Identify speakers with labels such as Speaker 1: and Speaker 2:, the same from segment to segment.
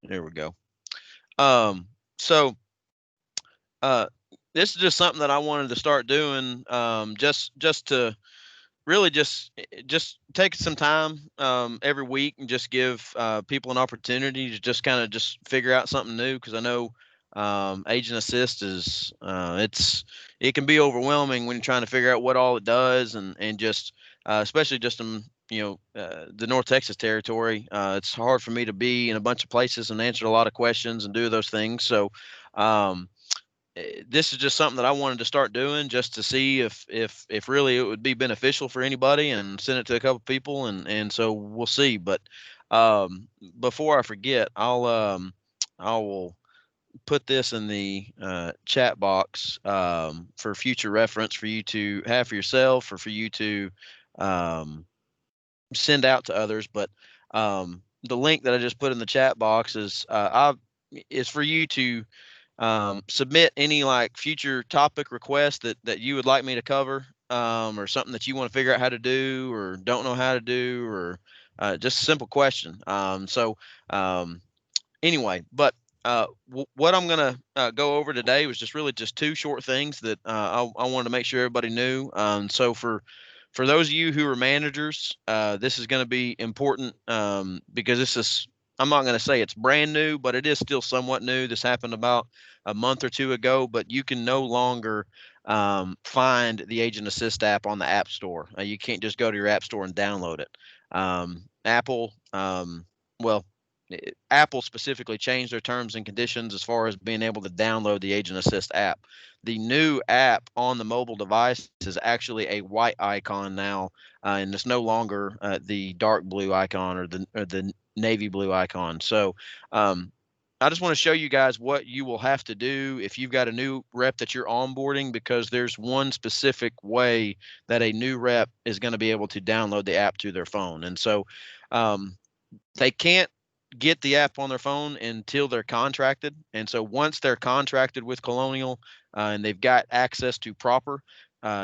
Speaker 1: There we go. Um, so uh, this is just something that I wanted to start doing, just to really just take some time every week and just give people an opportunity to just kind of just figure out something new, because I know agent assist is it can be overwhelming when you're trying to figure out what all it does, and just especially just in the North Texas territory. It's hard for me to be in a bunch of places and answer a lot of questions and do those things. So um, this is just something that I wanted to start doing just to see if really it would be beneficial for anybody, and send it to a couple people, and so we'll see. But um, before I forget, I will put this in the chat box for future reference for you to have for yourself, or for you to um, send out to others. But the link that I just put in the chat box is for you to submit any like future topic requests that you would like me to cover, or something that you want to figure out how to do or don't know how to do, or just a simple question. Um, anyway, but what I'm gonna go over today was just really just two short things that I wanted to make sure everybody knew. So for those of you who are managers, this is going to be important, because this is, I'm not going to say it's brand new, but it is still somewhat new. This happened about a month or two ago, but you can no longer find the Agent Assist app on the App Store. You can't just go to your App Store and download it. Apple, well, Apple specifically changed their terms and conditions as far as being able to download the Agent Assist app. The new app on the mobile device is actually a white icon now, and it's no longer the dark blue icon, or the navy blue icon. So um, I just want to show you guys what you will have to do if you've got a new rep that you're onboarding, because there's one specific way that a new rep is going to be able to download the app to their phone. And so um, they can't get the app on their phone until they're contracted. And so once they're contracted with Colonial, and they've got access to Proper,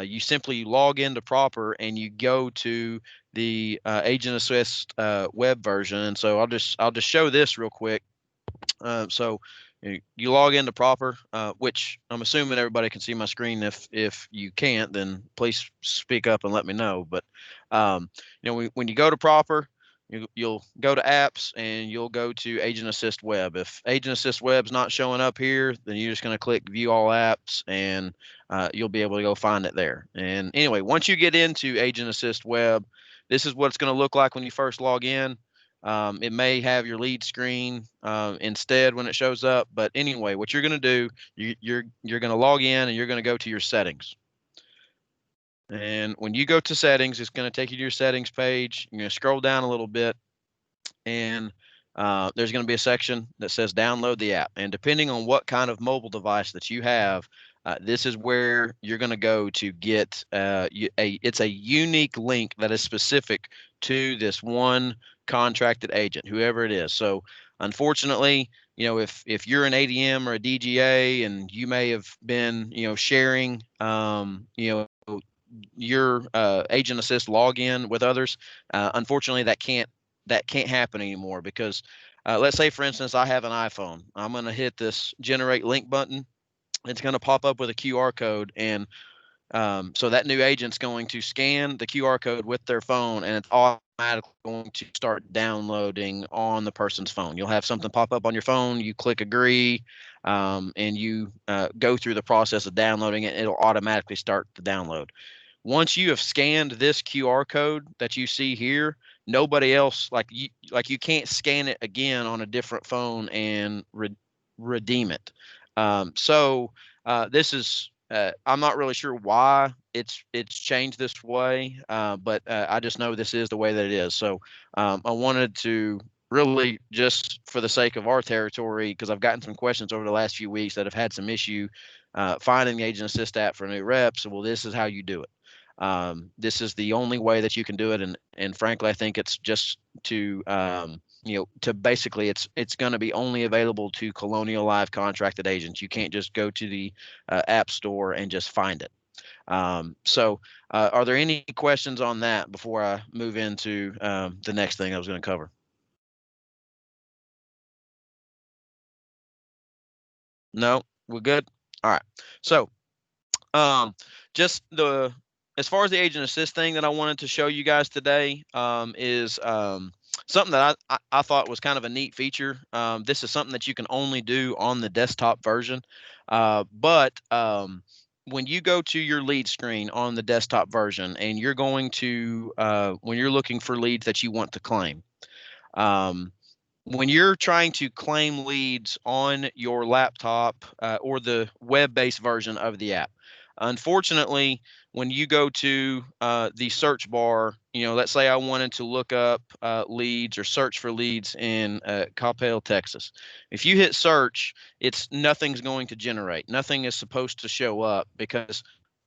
Speaker 1: you simply log into Proper and you go to the Agent Assist web version. And so I'll just show this real quick. So you log into Proper, which I'm assuming everybody can see my screen. If you can't, then please speak up and let me know. But when you go to Proper, you'll go to apps and you'll go to Agent Assist Web. If Agent Assist Web's not showing up here, then you're just going to click View All Apps, and you'll be able to go find it there. And anyway, once you get into Agent Assist Web, this is what it's going to look like when you first log in. It may have your lead screen instead when it shows up, but anyway, what you're going to do, you're going to log in and you're going to go to your settings. And when you go to settings, it's going to take you to your settings page. You're going to scroll down a little bit, and there's going to be a section that says download the app. And depending on what kind of mobile device that you have, this is where you're going to go to get it's a unique link that is specific to this one contracted agent, whoever it is. So unfortunately, if you're an ADM or a DGA and you may have been, sharing, your agent assist login with others, unfortunately that can't happen anymore, because let's say, for instance, I have an iPhone. I'm going to hit this generate link button. It's going to pop up with a QR code, and so that new agent's going to scan the QR code with their phone, and it's automatically going to start downloading on the person's phone. You'll have something pop up on your phone. You click agree, and you go through the process of downloading it. It'll automatically start the download. Once you have scanned this QR code that you see here, nobody else, like you can't scan it again on a different phone and redeem it. So this is I'm not really sure why it's changed this way, but I just know this is the way that it is. So I wanted to really, just for the sake of our territory, because I've gotten some questions over the last few weeks that have had some issue finding the Agent Assist app for new reps. So, well, this is how you do it. This is the only way that you can do it, and frankly, I think it's just to basically, it's going to be only available to Colonial Live contracted agents. You can't just go to the App Store and just find it. Are there any questions on that before I move into the next thing I was going to cover? No, we're good. All right. So, just as far as the agent assist thing that I wanted to show you guys today, is something that I thought was kind of a neat feature. This is something that you can only do on the desktop version, but when you go to your lead screen on the desktop version and you're going to when you're looking for leads that you want to claim, um, when you're trying to claim leads on your laptop or the web-based version of the app, unfortunately, when you go to the search bar, let's say I wanted to look up leads or search for leads in Coppell, Texas. If you hit search, nothing's going to generate. Nothing is supposed to show up because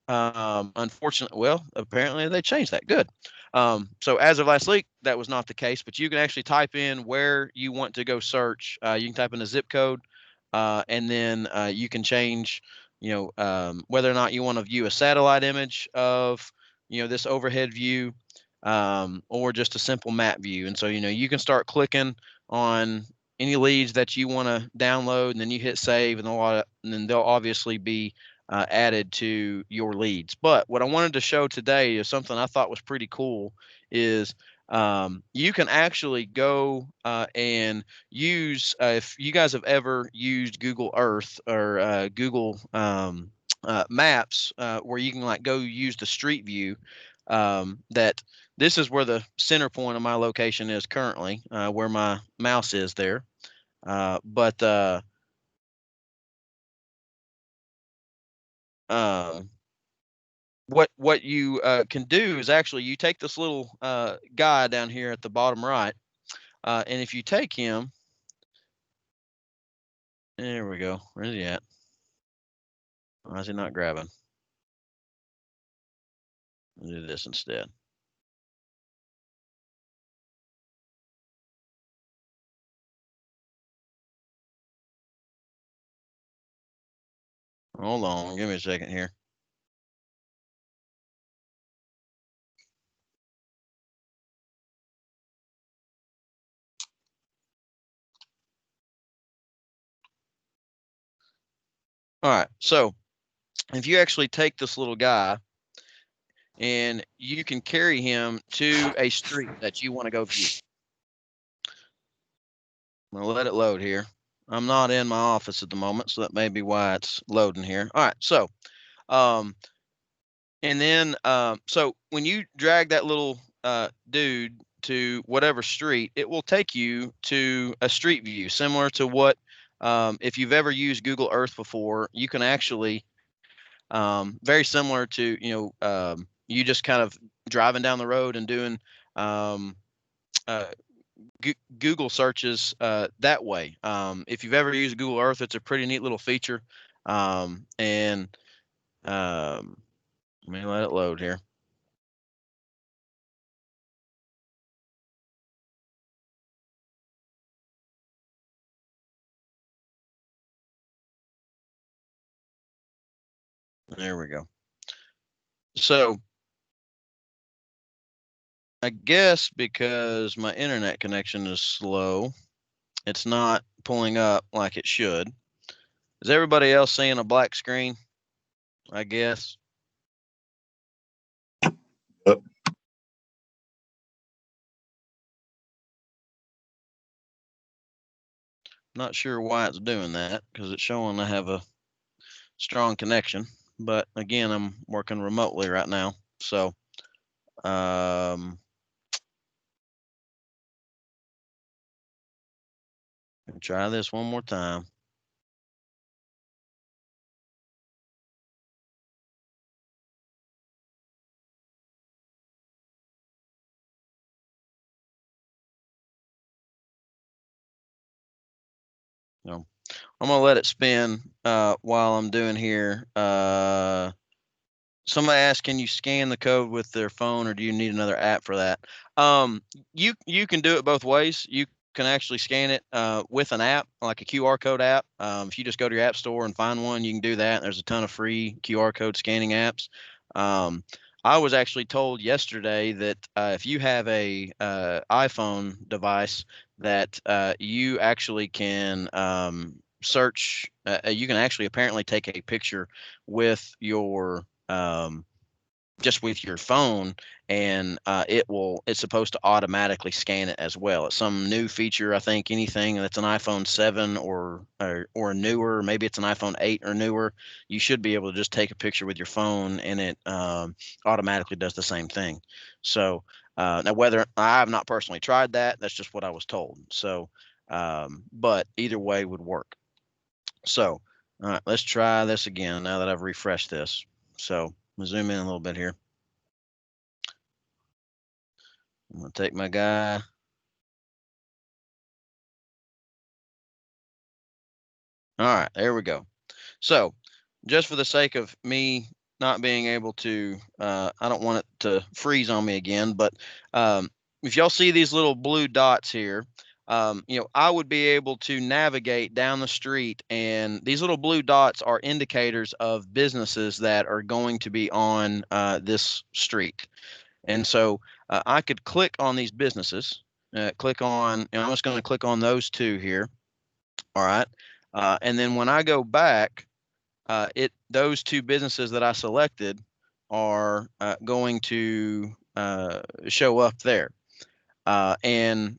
Speaker 1: unfortunately, well, apparently they changed that. Good. So as of last week, that was not the case, but you can actually type in where you want to go search. You can type in a zip code, and then you can change, whether or not you want to view a satellite image of, this overhead view, or just a simple map view. And so, you can start clicking on any leads that you want to download, and then you hit save, and then they'll obviously be added to your leads. But what I wanted to show today is something I thought was pretty cool. Is you can actually go and use, if you guys have ever used Google Earth or Google Maps, where you can like go use the Street View, that this is where the center point of my location is currently, where my mouse is there. But um, what you can do is actually you take this little guy down here at the bottom right, and if you take him, there we go. Where's he at? Why is he not grabbing? I'll do this instead. Hold on, give me a second here. All right, so if you actually take this little guy and you can carry him to a street that you want to go view. I'm gonna let it load here. I'm not in my office at the moment, so that may be why it's loading here. All right, so um, and then so when you drag that little dude to whatever street, it will take you to a street view similar to what, if you've ever used Google Earth before, you can actually, very similar to, you just kind of driving down the road and doing um, uh, Google searches that way. If you've ever used Google Earth, it's a pretty neat little feature. And let me let it load here. There we go. So I guess because my internet connection is slow, it's not pulling up like it should. Is everybody else seeing a black screen? I guess.
Speaker 2: Yep.
Speaker 1: Not sure why it's doing that because it's showing I have a strong connection. But again, I'm working remotely right now. So try this one more time. So I'm gonna let it spin while I'm doing here. Somebody asked, can you scan the code with their phone, or do you need another app for that? You can do it both ways. You can actually scan it with an app, like a QR code app. If you just go to your app store and find one, you can do that. There's a ton of free QR code scanning apps. I was actually told yesterday that if you have a iPhone device, that you actually can search. You can actually apparently take a picture with your just with your phone, and it's supposed to automatically scan it as well. It's some new feature. I think anything that's an iPhone 7 or newer, maybe it's an iPhone 8 or newer, you should be able to just take a picture with your phone, and it automatically does the same thing. So now, whether I have not personally tried that, that's just what I was told. So but either way would work. So all right, let's try this again now that I've refreshed this. So I'm gonna zoom in a little bit here. I'm gonna take my guy. All right, there we go. So just for the sake of me not being able to, I don't want it to freeze on me again, but if y'all see these little blue dots here, I would be able to navigate down the street, and these little blue dots are indicators of businesses that are going to be on this street. And so I could click on these businesses, click on, I'm just going to click on those two here. All right. And then when I go back, those two businesses that I selected are going to show up there. And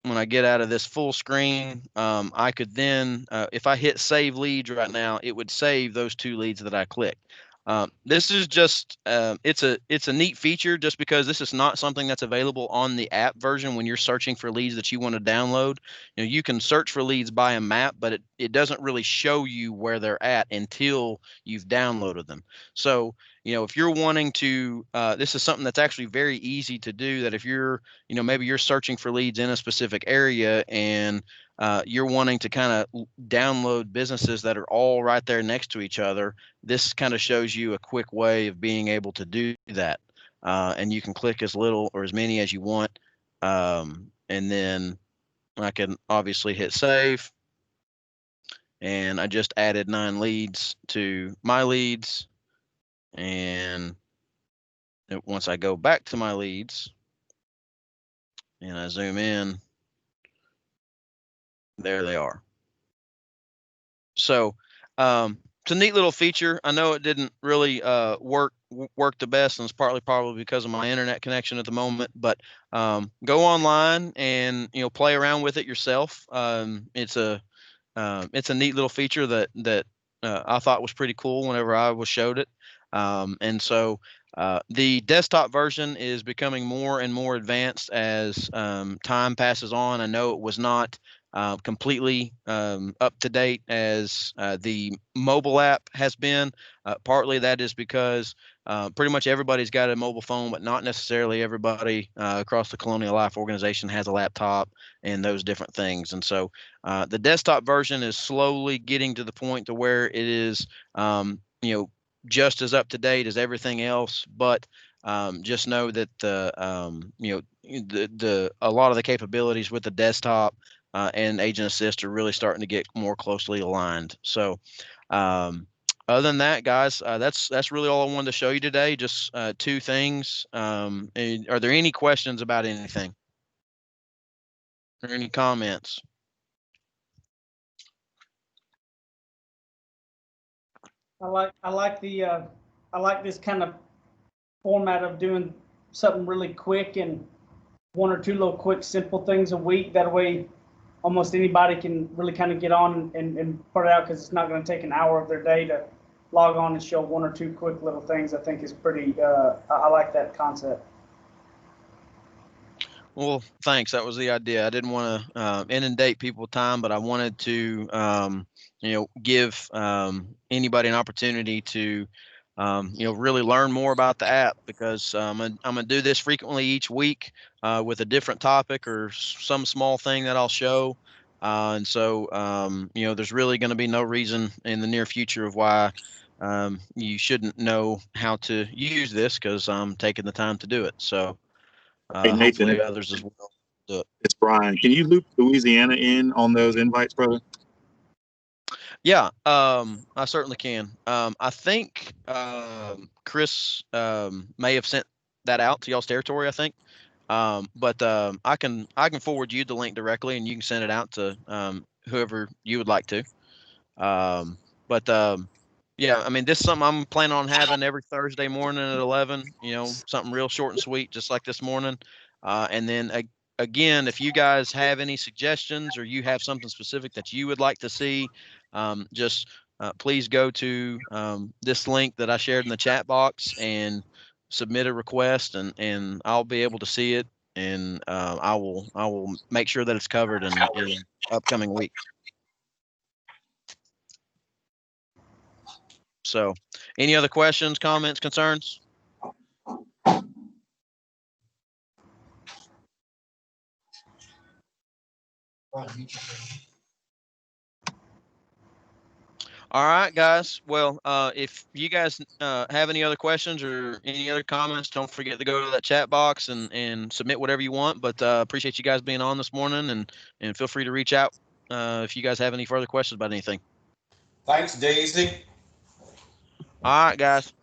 Speaker 1: when I get out of this full screen, I could then, if I hit save leads right now, it would save those two leads that I clicked. This is just it's a neat feature just because this is not something that's available on the app version when you're searching for leads that you want to download. You can search for leads by a map, but it doesn't really show you where they're at until you've downloaded them. So if you're wanting to, this is something that's actually very easy to do. That if you're, maybe you're searching for leads in a specific area, and you're wanting to kind of download businesses that are all right there next to each other, this kind of shows you a quick way of being able to do that. And you can click as little or as many as you want. And then I can obviously hit save. And I just added 9 leads to my leads. And once I go back to my leads and I zoom in, there they are. So it's a neat little feature. I know it didn't really work the best, and it's partly probably because of my internet connection at the moment. But go online and play around with it yourself. It's a neat little feature that I thought was pretty cool whenever I was showed it. And so the desktop version is becoming more and more advanced as time passes on. I know it was not completely up to date as the mobile app has been. Partly that is because pretty much everybody's got a mobile phone, but not necessarily everybody across the Colonial Life organization has a laptop and those different things. And so the desktop version is slowly getting to the point to where it is, just as up to date as everything else. But just know that the a lot of the capabilities with the desktop and Agent Assist are really starting to get more closely aligned. So other than that, guys, that's really all I wanted to show you today. Just 2 things. Are there any questions about anything? Or any comments?
Speaker 2: I like this kind of format of doing something really quick and one or two little quick simple things a week. That way, almost anybody can really kind of get on and put it out because it's not going to take an hour of their day to log on and show one or two quick little things. I think is pretty. I like that concept.
Speaker 1: Well, thanks. That was the idea. I didn't want to inundate people with time, but I wanted to, give anybody an opportunity to, really learn more about the app, because I'm gonna do this frequently each week with a different topic or some small thing that I'll show. And so, there's really going to be no reason in the near future of why you shouldn't know how to use this, because I'm taking the time to do it. So.
Speaker 3: Hey, Nathan,
Speaker 1: Hopefully others as well do it.
Speaker 3: it's Brian. Can you loop Louisiana in on those invites, brother?
Speaker 1: Yeah, I certainly can. I think Chris may have sent that out to y'all's territory, I think. But I can forward you the link directly, and you can send it out to whoever you would like to. Yeah, I mean, this is something I'm planning on having every Thursday morning at 11. You know, something real short and sweet, just like this morning. And then again, if you guys have any suggestions or you have something specific that you would like to see, just please go to this link that I shared in the chat box and submit a request, and I'll be able to see it, and I will make sure that it's covered in upcoming week. So, any other questions, comments, concerns? All right, guys. Well, if you guys have any other questions or any other comments, don't forget to go to that chat box and submit whatever you want. But appreciate you guys being on this morning, and feel free to reach out if you guys have any further questions about anything.
Speaker 4: Thanks, Daisy.
Speaker 1: All right, guys.